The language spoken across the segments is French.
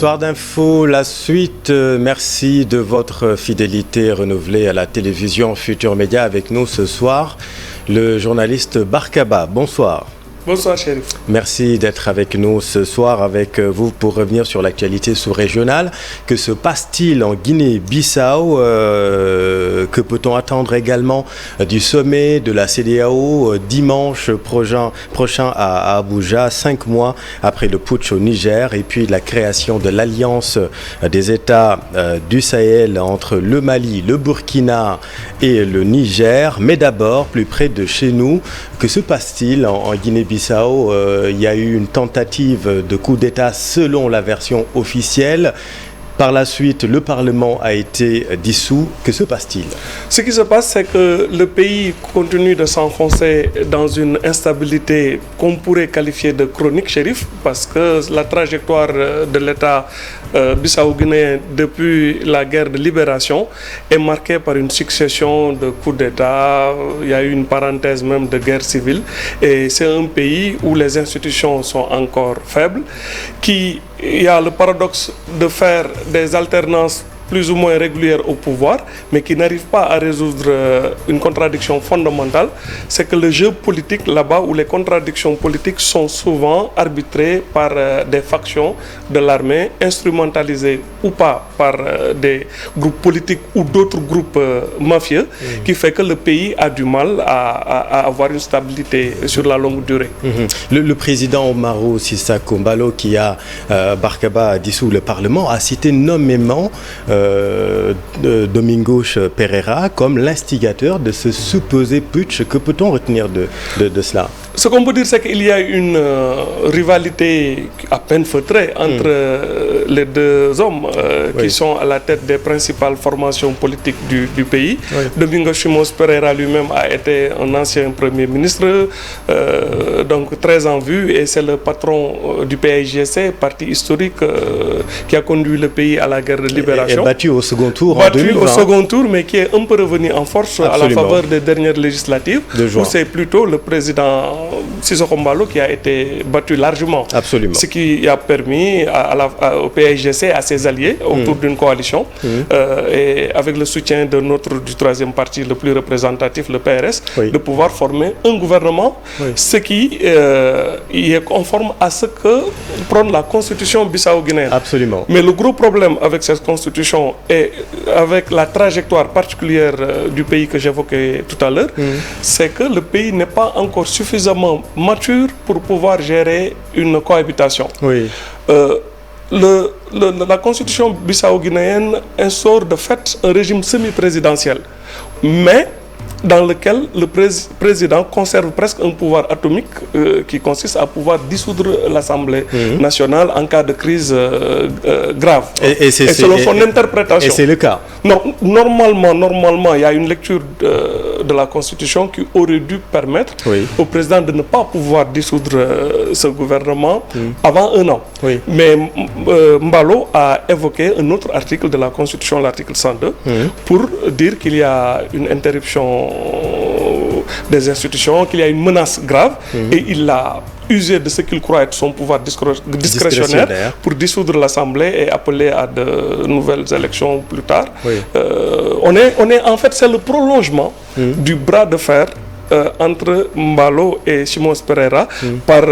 Soir d'info, la suite. Merci de votre fidélité renouvelée à la télévision Futur Média. Avec nous ce soir, le journaliste Barkaba. Bonsoir. Bonsoir, Chérif. Merci d'être avec nous ce soir, avec vous pour revenir sur l'actualité sous-régionale. Que se passe-t-il en Guinée-Bissau? Que peut-on attendre également du sommet de la CEDEAO dimanche prochain à Abuja, 5 mois après le putsch au Niger, et puis la création de l'Alliance des États du Sahel entre le Mali, le Burkina et le Niger. Mais d'abord, plus près de chez nous, que se passe-t-il en Guinée-Bissau? Il y a eu une tentative de coup d'État selon la version officielle. Par la suite, le Parlement a été dissous. Que se passe-t-il? Ce qui se passe, c'est que le pays continue de s'enfoncer dans une instabilité qu'on pourrait qualifier de chronique, Chérif, parce que la trajectoire de l'État bissau-guinéen depuis la guerre de libération est marquée par une succession de coups d'État. Il y a eu une parenthèse même de guerre civile. Et c'est un pays où les institutions sont encore faibles, il y a le paradoxe de faire des alternances plus ou moins régulières au pouvoir, mais qui n'arrive pas à résoudre une contradiction fondamentale, c'est que le jeu politique là-bas, où les contradictions politiques sont souvent arbitrées par des factions de l'armée, instrumentalisées ou pas par des groupes politiques ou d'autres groupes mafieux, qui fait que le pays a du mal à avoir une stabilité sur la longue durée. Le président Umaru Sissoco Embaló, qui a Barkaba dissous le Parlement, a cité nommément Domingos Pereira comme l'instigateur de ce supposé putsch. Que peut-on retenir de cela? Ce qu'on peut dire, c'est qu'il y a une rivalité à peine feutrée entre les deux hommes qui sont à la tête des principales formations politiques du pays. Domingos Simões Pereira lui-même a été un ancien Premier ministre, donc très en vue, et c'est le patron du PAIGC, parti historique qui a conduit le pays à la guerre de libération. Battu au second tour en 2020. Battu au second tour, mais qui est un peu revenu en force. Absolument. À la faveur des dernières législatives, où c'est plutôt le président Sissoco Embaló qui a été battu largement. Absolument. Ce qui a permis au PAIGC, à ses alliés, autour d'une coalition, et avec le soutien du troisième parti le plus représentatif, le PRS, de pouvoir former un gouvernement, ce qui est conforme à ce que prône la constitution bissau-guinéenne. Absolument. Mais le gros problème avec cette constitution et avec la trajectoire particulière du pays que j'évoquais tout à l'heure, c'est que le pays n'est pas encore suffisamment mature pour pouvoir gérer une cohabitation. La constitution bissau-guinéenne instaure de fait un régime semi-présidentiel, mais dans lequel le président conserve presque un pouvoir atomique qui consiste à pouvoir dissoudre l'Assemblée nationale en cas de crise grave. Et selon son interprétation. Et c'est le cas. Non, normalement, il y a une lecture de la Constitution qui aurait dû permettre au président de ne pas pouvoir dissoudre ce gouvernement avant un an. Mais Embaló a évoqué un autre article de la Constitution, l'article 102, pour dire qu'il y a une interruption des institutions, qu'il y a une menace grave, et il a usé de ce qu'il croit être son pouvoir discrétionnaire pour dissoudre l'Assemblée et appeler à de nouvelles élections plus tard. En fait, c'est le prolongement du bras de fer entre Embaló et Simões Pereira par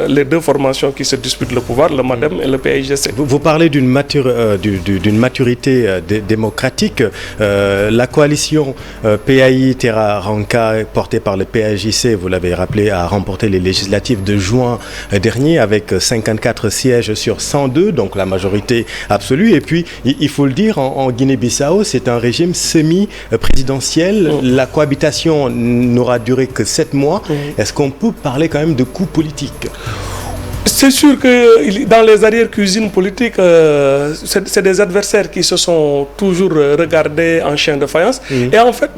les deux formations qui se disputent le pouvoir, le MADEM et le PAIGC. Vous parlez d'une maturité démocratique. La coalition PAI Terra Ranca, portée par le PAIGC, vous l'avez rappelé, a remporté les législatives de juin dernier avec 54 sièges sur 102, donc la majorité absolue. Et puis, il faut le dire, en Guinée-Bissau, c'est un régime semi-présidentiel. La cohabitation n'aura duré que 7 mois. Est-ce qu'on peut parler quand même de coup politique? C'est sûr que dans les arrière-cuisines politiques, c'est des adversaires qui se sont toujours regardés en chien de faïence. Et en fait,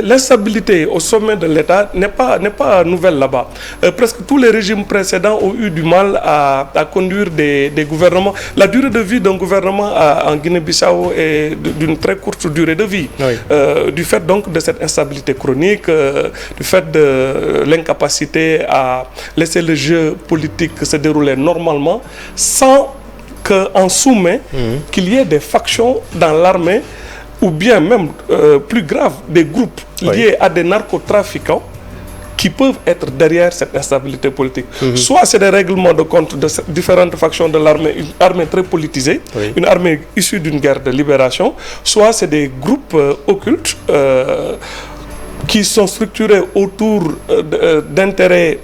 l'instabilité au sommet de l'État n'est pas nouvelle là-bas. Presque tous les régimes précédents ont eu du mal à conduire des gouvernements. La durée de vie d'un gouvernement en Guinée-Bissau est d'une très courte durée de vie. Du fait donc de cette instabilité chronique, du fait de l'incapacité à laisser le jeu politique se dérouler normalement sans qu'en sous-main, qu'il y ait des factions dans l'armée, ou bien même, plus grave, des groupes liés à des narcotrafiquants qui peuvent être derrière cette instabilité politique. Soit c'est des règlements de compte de différentes factions de l'armée, une armée très politisée, une armée issue d'une guerre de libération, soit c'est des groupes occultes qui sont structurés autour d'intérêts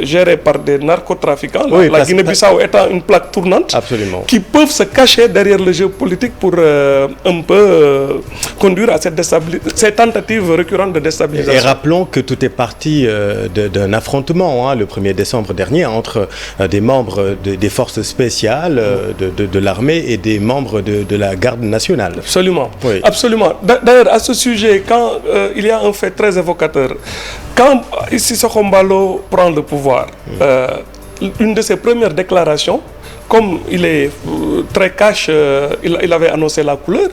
gérés par des narcotrafiquants, la Guinée-Bissau étant une plaque tournante, qui peuvent se cacher derrière le jeu politique pour un peu conduire à ces tentatives récurrentes de déstabilisation. Et rappelons que tout est parti d'un affrontement, le 1er décembre dernier, entre des membres des forces spéciales de l'armée et des membres de la garde nationale. Absolument. Absolument. D'ailleurs, à ce sujet, quand il y a un fait très évocateur, quand Sissoko Embalo prend le pouvoir, une de ses premières déclarations, comme il est très cash, il avait annoncé la couleur,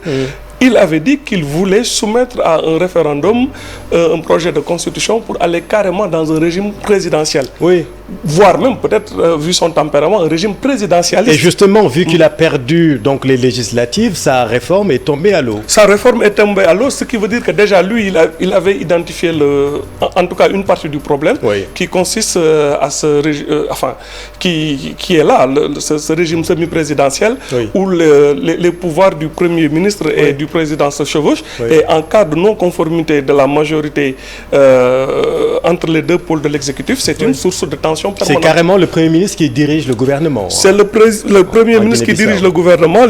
il avait dit qu'il voulait soumettre à un référendum un projet de constitution pour aller carrément dans un régime présidentiel. Voire même, peut-être, vu son tempérament, un régime présidentialiste. Et justement, vu qu'il a perdu donc, les législatives, sa réforme est tombée à l'eau. Sa réforme est tombée à l'eau, ce qui veut dire que déjà, lui, il avait identifié, en tout cas, une partie du problème, qui consiste à ce régime, qui est là, ce régime semi-présidentiel, où les pouvoirs du Premier ministre et du Président se chevauchent, et en cas de non-conformité de la majorité entre les deux pôles de l'exécutif, c'est une source de tension. C'est carrément le Premier ministre qui dirige le gouvernement. C'est le Premier ministre qui dirige le gouvernement.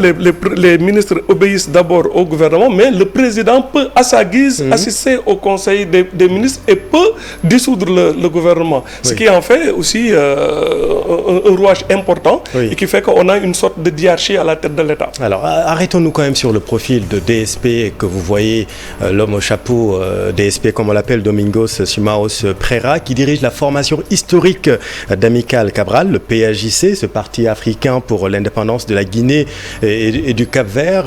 Les ministres obéissent d'abord au gouvernement, mais le président peut, à sa guise, assister au conseil des ministres et peut dissoudre le gouvernement. Ce qui en fait aussi un rouage important et qui fait qu'on a une sorte de diarchie à la tête de l'État. Alors, arrêtons-nous quand même sur le profil de DSP que vous voyez, l'homme au chapeau, DSP comme on l'appelle, Domingos Simaos Pereira, qui dirige la formation historique d'Amical Cabral, le PAJC, ce parti africain pour l'indépendance de la Guinée et du Cap-Vert,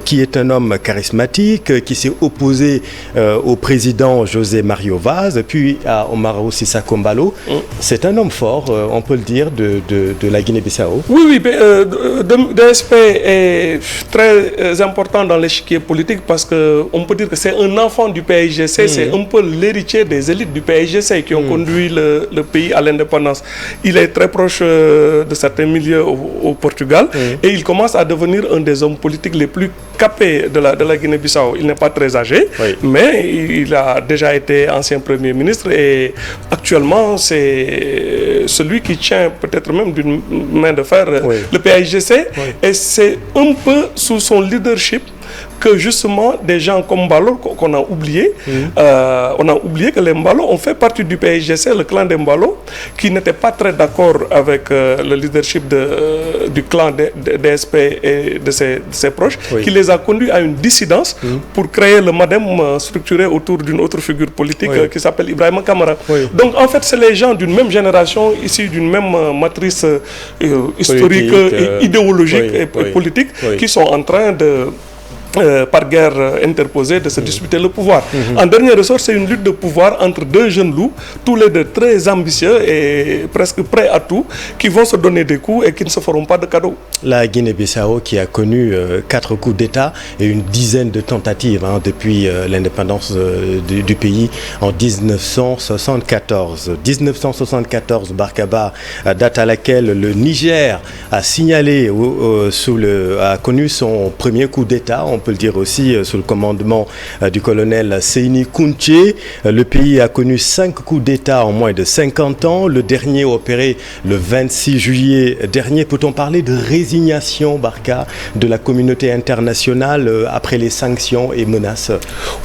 qui est un homme charismatique, qui s'est opposé au président José Mario Vaz, puis à Umaru Sissoco Embalo. C'est un homme fort, on peut le dire, de la Guinée-Bissau. Oui, DSP est très important dans l'échiquier politique parce qu'on peut dire que c'est un enfant du PAJC, c'est un peu l'héritier des élites du PAJC qui ont conduit le pays à l'indépendance. Il est très proche de certains milieux au Portugal et il commence à devenir un des hommes politiques les plus capés de la Guinée-Bissau. Il n'est pas très âgé, mais il a déjà été ancien Premier ministre et actuellement c'est celui qui tient peut-être même d'une main de fer le PAJC et c'est un peu sous son leadership que justement des gens comme Mbalo qu'on a oublié, on a oublié que les Mbalo ont fait partie du PAJC, le clan des Mbalo, qui n'était pas très d'accord avec le leadership du clan DSP et de ses proches, qui les a conduits à une dissidence pour créer le MADEM structuré autour d'une autre figure politique qui s'appelle Ibrahima Kamara. Donc en fait, c'est les gens d'une même génération, issus d'une même matrice historique, et idéologique et politique, qui sont en train de par guerre interposée, de se disputer le pouvoir. En dernier ressort, c'est une lutte de pouvoir entre deux jeunes loups, tous les deux très ambitieux et presque prêts à tout, qui vont se donner des coups et qui ne se feront pas de cadeaux. La Guinée-Bissau qui a connu 4 coups d'État et une dizaine de tentatives depuis l'indépendance du pays en 1974. 1974, Barkaba, date à laquelle le Niger a signalé, a connu son premier coup d'État, on peut le dire aussi, sous le commandement du colonel Seyni Kounché. Le pays a connu 5 coups d'État en moins de 50 ans. Le dernier opéré le 26 juillet dernier. Peut-on parler de résignation, Barka, de la communauté internationale après les sanctions et menaces?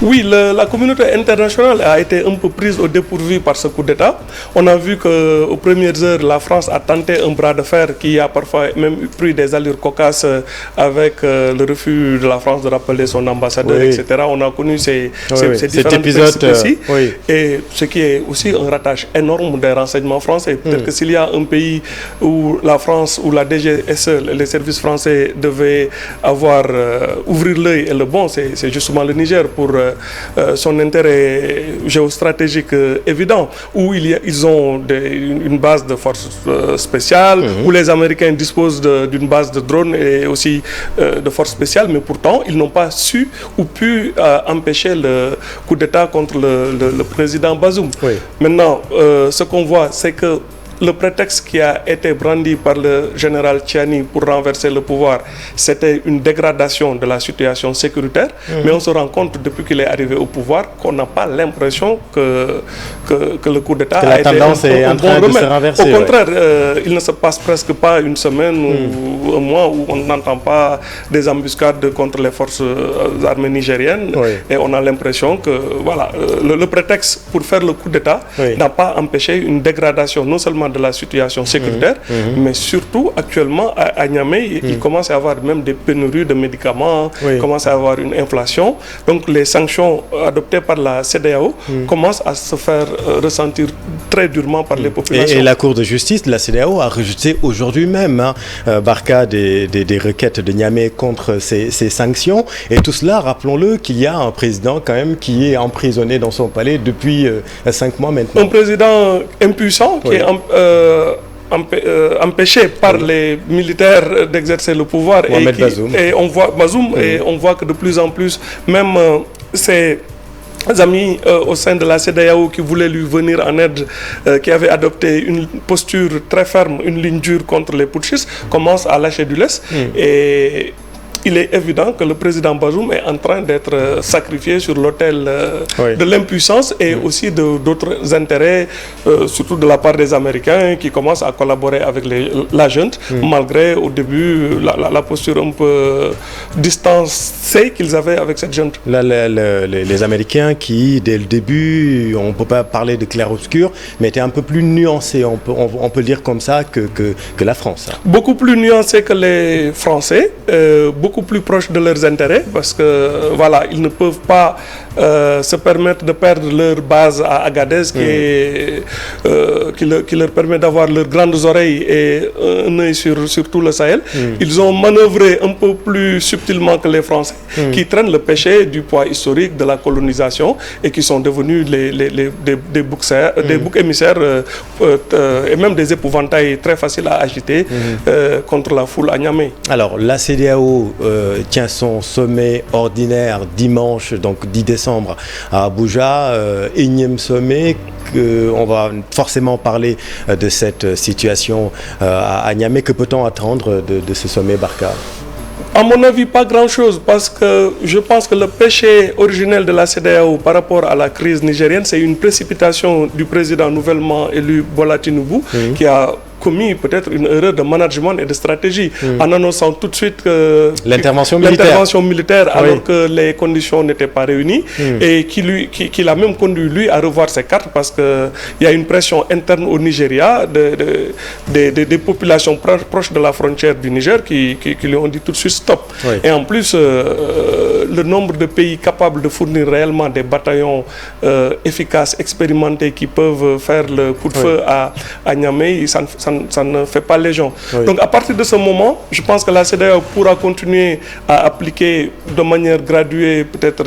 Oui, la communauté internationale a été un peu prise au dépourvu par ce coup d'État. On a vu qu'aux premières heures, la France a tenté un bras de fer qui a parfois même pris des allures cocasses avec le refus de la France de rappeler son ambassadeur, Oui. etc. On a connu ces Cet différentes épisode, péripéties. oui. Et ce qui est aussi un ratage énorme des renseignements français. Peut-être que s'il y a un pays où la France, où la DGSE, les services français devaient avoir, ouvrir l'œil et le bon, c'est justement le Niger pour son intérêt géostratégique évident, où ils ont une base de forces spéciales, où les Américains disposent d'une base de drones et aussi de forces spéciales, mais pourtant, ils n'ont pas su ou pu empêcher le coup d'État contre le président Bazoum. Oui. Maintenant, ce qu'on voit, c'est que le prétexte qui a été brandi par le général Tchiani pour renverser le pouvoir, c'était une dégradation de la situation sécuritaire. Mais on se rend compte, depuis qu'il est arrivé au pouvoir, qu'on n'a pas l'impression que le coup d'État a été en train de se renverser. Au contraire, il ne se passe presque pas une semaine ou un mois où on n'entend pas des embuscades contre les forces armées nigériennes. Oui. Et on a l'impression que voilà, le prétexte pour faire le coup d'État n'a pas empêché une dégradation, non seulement de la situation sécuritaire, mais surtout actuellement à Niamey, il commence à y avoir même des pénuries de médicaments, il commence à y avoir une inflation. Donc les sanctions adoptées par la CEDEAO commencent à se faire ressentir très durement par les populations. Et la Cour de justice de la CEDEAO a rejeté aujourd'hui même, Barka, des requêtes de Niamey contre ces sanctions. Et tout cela, rappelons-le, qu'il y a un président quand même qui est emprisonné dans son palais depuis 5 mois maintenant. Un président impuissant qui est empêché par les militaires d'exercer le pouvoir. Et on voit Bazoum, et on voit que de plus en plus, même ces amis au sein de la CEDEAO qui voulaient lui venir en aide, qui avaient adopté une posture très ferme, une ligne dure contre les putschistes, commencent à lâcher du lest. Et il est évident que le président Bazoum est en train d'être sacrifié sur l'autel de l'impuissance et aussi d'autres intérêts, surtout de la part des Américains qui commencent à collaborer avec la junte, malgré au début la posture un peu distancée qu'ils avaient avec cette junte. Les Américains qui, dès le début, on ne peut pas parler de clair-obscur, mais étaient un peu plus nuancés, on peut le dire comme ça, que la France. Beaucoup plus nuancés que les Français, beaucoup plus proches de leurs intérêts, parce que voilà, ils ne peuvent pas se permettre de perdre leur base à Agadez qui leur permet d'avoir leurs grandes oreilles et un œil sur tout le Sahel. Ils ont manœuvré un peu plus subtilement que les Français, qui traînent le péché du poids historique de la colonisation et qui sont devenus des boucs émissaires et même des épouvantails très faciles à agiter contre la foule à Niamey. Alors, la CEDEAO tient son sommet ordinaire dimanche, donc 10 décembre à Abuja, énième sommet. On va forcément parler de cette situation à Niamey. Que peut-on attendre de ce sommet, Barka ? À mon avis, pas grand-chose, parce que je pense que le péché originel de la CEDEAO par rapport à la crise nigérienne, c'est une précipitation du président nouvellement élu Bola Tinubu, qui a commis peut-être une erreur de management et de stratégie en annonçant tout de suite l'intervention militaire alors que les conditions n'étaient pas réunies et qui l'a même conduit lui à revoir ses cartes parce qu'il y a une pression interne au Nigeria des populations proches de la frontière du Niger qui lui ont dit tout de suite stop. Et en plus, le nombre de pays capables de fournir réellement des bataillons efficaces, expérimentés qui peuvent faire le coup de feu à Niamey, ça ne fait pas légion. Donc à partir de ce moment, je pense que la CEDEAO pourra continuer à appliquer de manière graduée peut-être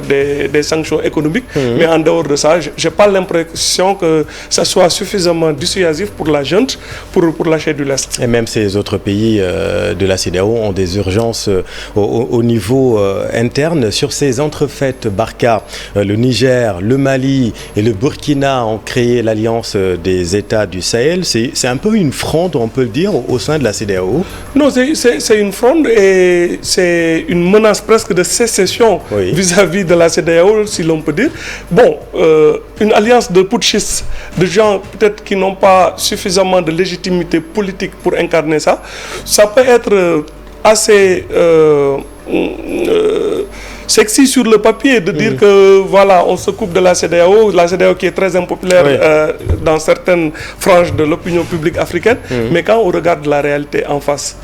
des sanctions économiques, mais en dehors de ça, je n'ai pas l'impression que ça soit suffisamment dissuasif pour la junte pour lâcher du lest. Et même ces autres pays de la CEDEAO ont des urgences au niveau interne. Sur ces entrefaites, Barka, le Niger, le Mali et le Burkina ont créé l'Alliance des États du Sahel. C'est un peu une fronde, on peut le dire, au sein de la CEDEAO. Non, c'est une fronde et c'est une menace presque de sécession vis-à-vis de la CEDEAO, si l'on peut dire. Bon, une alliance de putschistes, de gens peut-être qui n'ont pas suffisamment de légitimité politique pour incarner ça, ça peut être assez sexy sur le papier de dire que voilà, on se coupe de la CEDEAO qui est très impopulaire dans certaines franges de l'opinion publique africaine, mais quand on regarde la réalité en face,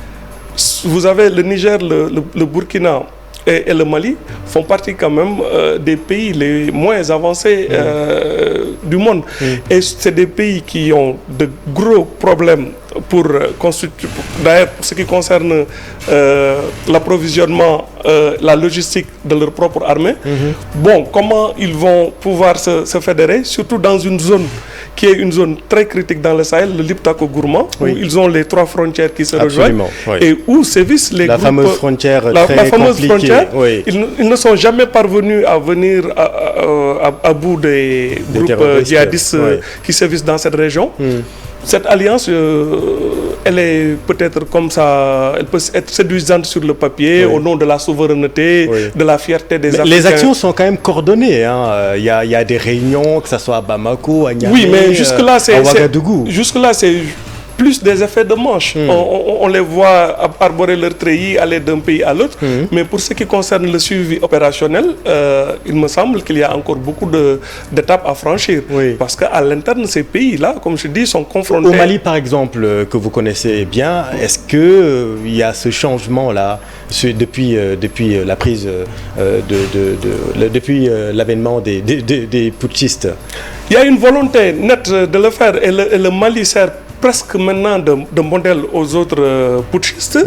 vous avez le Niger, le Burkina, et le Mali font partie quand même des pays les moins avancés du monde. Et c'est des pays qui ont de gros problèmes pour constituer, d'ailleurs, pour ce qui concerne l'approvisionnement, la logistique de leur propre armée. Bon, comment ils vont pouvoir se fédérer, surtout dans une zone qui est une zone très critique dans le Sahel, le Liptako-Gourma, où ils ont les 3 frontières qui se rejoignent, et où sévissent les groupes... Fameuse frontière la très fameuse compliquée. Frontière, ils ne sont jamais parvenus à venir à bout des groupes djihadistes qui sévissent dans cette région. Cette alliance, elle est peut-être comme ça, elle peut être séduisante sur le papier, au nom de la souveraineté, de la fierté des Africains. Les actions sont quand même coordonnées. Il y a des réunions, que ce soit à Bamako, à Niamey, oui, mais jusque-là, à Ouagadougou. Jusque-là, c'est plus des effets de manche. On les voit arborer leur treillis, aller d'un pays à l'autre. Mais pour ce qui concerne le suivi opérationnel, il me semble qu'il y a encore beaucoup d'étapes à franchir. Parce qu'à l'interne, ces pays-là, comme je dis, sont confrontés... Au Mali, par exemple, que vous connaissez bien, est-ce qu'il y a ce changement-là depuis la prise, depuis l'avènement des putschistes? Il y a une volonté nette de le faire et le Mali sert presque maintenant de modèle aux autres putschistes.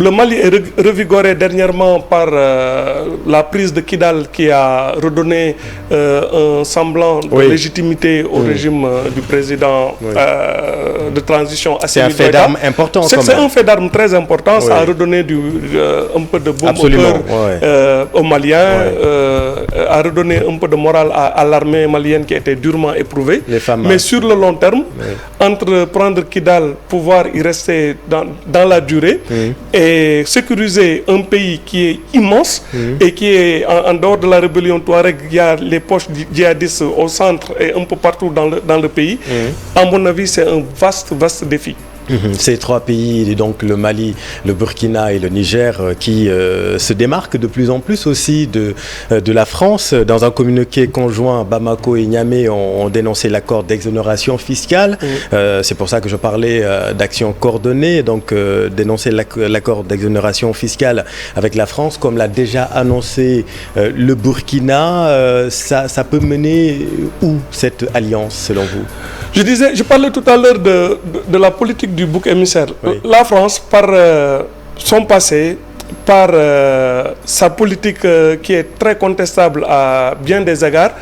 Le Mali est revigoré dernièrement par la prise de Kidal qui a redonné un semblant de légitimité au régime du président de transition. C'est un fait d'armes important. C'est un fait d'armes très important. Ça a redonné un peu de baume au cœur aux Maliens, a redonné un peu de morale à l'armée malienne qui était durement éprouvée. Mais sur le long terme, entre prendre Kidal, pouvoir y rester dans la durée et sécuriser un pays qui est immense et qui est en dehors de la rébellion Touareg, il y a les poches djihadistes au centre et un peu partout dans le pays. À mon avis, c'est un vaste défi. Ces 3 pays, donc le Mali, le Burkina et le Niger, qui se démarquent de plus en plus aussi de la France. Dans un communiqué conjoint, Bamako et Niamey ont dénoncé l'accord d'exonération fiscale. C'est pour ça que je parlais d'action coordonnée, donc dénoncer l'accord d'exonération fiscale avec la France, comme l'a déjà annoncé le Burkina. Ça peut mener où cette alliance, selon vous? Je parlais tout à l'heure de la politique du bouc émissaire. La France, par son passé, par sa politique qui est très contestable à bien des égards,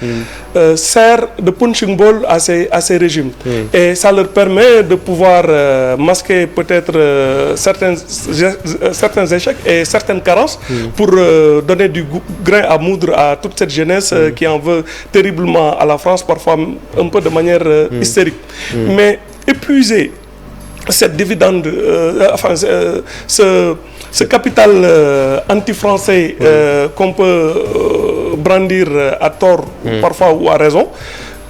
sert de punching ball à ces régimes. Et ça leur permet de pouvoir masquer peut-être certains échecs et certaines carences pour donner du grain à moudre à toute cette jeunesse qui en veut terriblement à la France, parfois un peu de manière hystérique. Mais épuiser cette dividende, ce capital anti-français qu'on peut brandir à tort parfois ou à raison,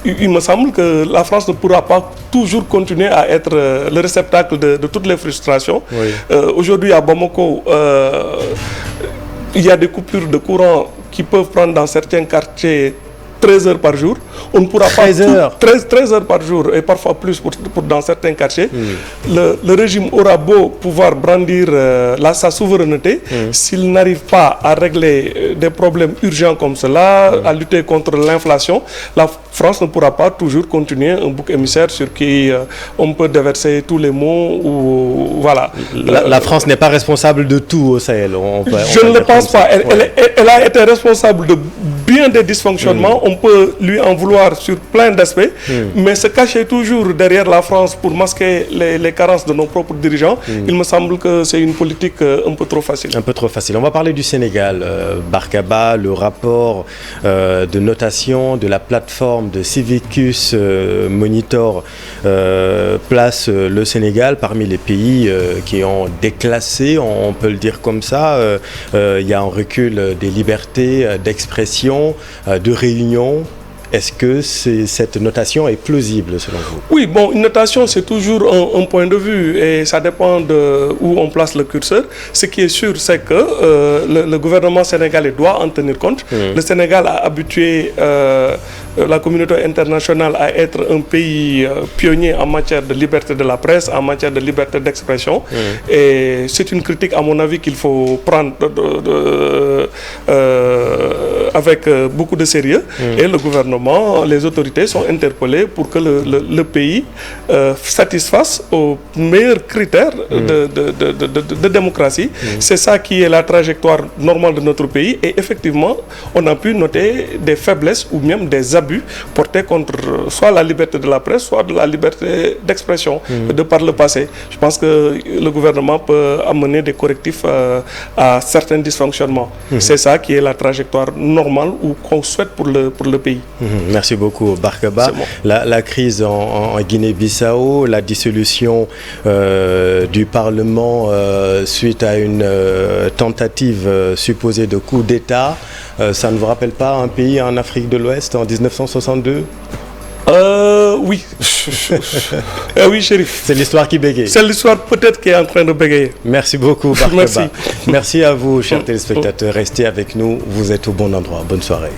il me semble que la France ne pourra pas toujours continuer à être le réceptacle de toutes les frustrations. Aujourd'hui à Bamako, il y a des coupures de courant qui peuvent prendre dans certains quartiers 13 heures par jour. On ne pourra pas 13 heures par jour et parfois plus dans certains quartiers. Le régime aura beau pouvoir brandir sa souveraineté, s'il n'arrive pas à régler des problèmes urgents comme cela, à lutter contre l'inflation, la France ne pourra pas toujours continuer un bouc émissaire sur qui on peut déverser tous les maux. Voilà. La France n'est pas responsable de tout au Sahel. Je ne le pense pas. Elle a été responsable de bien des dysfonctionnements. On peut lui en vouloir sur plein d'aspects, mais se cacher toujours derrière la France pour masquer les carences de nos propres dirigeants, il me semble que c'est une politique un peu trop facile. Un peu trop facile. On va parler du Sénégal. Barkaba, le rapport de notation de la plateforme de Civicus Monitor place le Sénégal parmi les pays qui ont déclassé, on peut le dire comme ça. Il y a un recul des libertés d'expression, de réunion. Est-ce que cette notation est plausible selon vous? Oui, bon, une notation c'est toujours un point de vue et ça dépend de où on place le curseur. Ce qui est sûr, c'est que le gouvernement sénégalais doit en tenir compte. Le Sénégal a habitué la communauté internationale à être un pays pionnier en matière de liberté de la presse, en matière de liberté d'expression. Et c'est une critique, à mon avis, qu'il faut prendre avec beaucoup de sérieux. Et le gouvernement, les autorités sont interpellées pour que le pays satisfasse aux meilleurs critères de démocratie. C'est ça qui est la trajectoire normale de notre pays. Et effectivement, on a pu noter des faiblesses ou même des abus portés contre soit la liberté de la presse, soit de la liberté d'expression de par le passé. Je pense que le gouvernement peut amener des correctifs à certains dysfonctionnements. C'est ça qui est la trajectoire normale ou qu'on souhaite pour le pays. Merci beaucoup, Barkaba. La crise en Guinée-Bissau, la dissolution du Parlement suite à une tentative supposée de coup d'État, ça ne vous rappelle pas un pays en Afrique de l'Ouest en 1962 ? Oui. Oui, Chérif. C'est l'histoire qui bégaye. C'est l'histoire peut-être qui est en train de bégayer. Merci beaucoup, Barkaba. Merci. Merci à vous, chers téléspectateurs. Restez avec nous. Vous êtes au bon endroit. Bonne soirée.